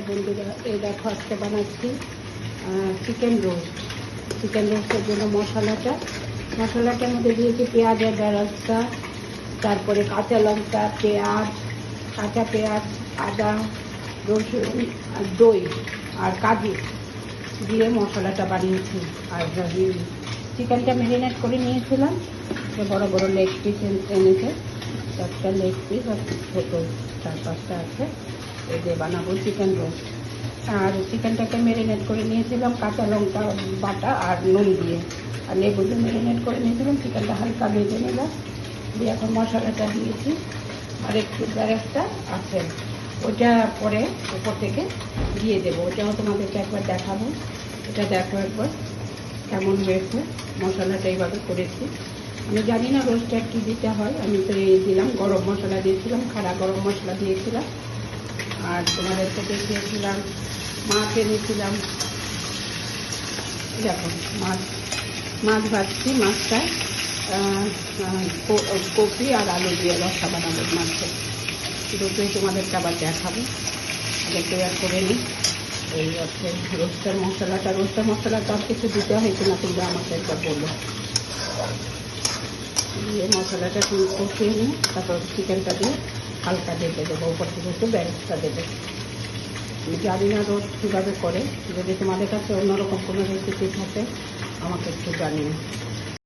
বন্ধুরা, এই দেখো আজকে বানাচ্ছি চিকেন রোস্ট। চিকেন রোস্টের জন্য মশলাটার মধ্যে দিয়েছি পেঁয়াজের বেরেস্তা, তারপরে কাঁচা লঙ্কা, কাঁচা পেঁয়াজ, আদা, রসুন, আর দই আর কাজু দিয়ে মশলাটা বানিয়েছি। আর চিকেনটা ম্যারিনেট করে নিয়েছিলাম। বড় বড় লেগ পিস এনেছে, 4টা লেগ পিস আর ছোটো 4-5টা আছে। এই দিয়ে বানাবো চিকেন রোস্ট। আর চিকেনটাকে ম্যারিনেট করে নিয়েছিলাম কাঁচা লঙ্কা বাটা আর নুন দিয়ে, আর লেবু দিয়ে ম্যারিনেট করে নিয়েছিলাম। চিকেনটা হালকা ভেজে নিলাম, দিয়ে এখন মশলাটা দিয়েছি। আর একটু বেরেস্তা আছে, ওটা পরে উপর থেকে দিয়ে দেবো। ওটাও তোমাদেরকে একবার দেখাবো। এটা দেখো একবার কেমন হয়েছে। মশলাটা এইভাবে করেছি। আমি জানি না রোস্টটা কী দিতে হয়, আমি তো এই দিলাম, গরম মশলা দিয়েছিলাম, খাড়া গরম মশলা দিয়েছিলাম। আর তোমাদেরকে দেখিয়েছিলাম মাছ এনেছিলাম। দেখো মাছ ভাজছি। মাছটা কপি আর আলু দিয়ে রসা বানাবো মাছের। দুটোই তোমাদেরকে আবার দেখাবো। আগে তৈরি করে নিই। এই হচ্ছে রোস্টের মশলাটা আর কিছু দিতে হয় কিনা তোমরা আমাকে একবার বলো। দিয়ে মশলাটা কষিয়ে নিই, তারপর চিকেনটা দিয়ে হালকা ডেকে দেবো, উপর থেকে একটু বেরেস্তা দেবে। আমি জানি না রোস্ট কীভাবে করে, যদি তোমাদের কাছে অন্যরকম কোনো রেসিপি থাকে আমাকে একটু জানিও।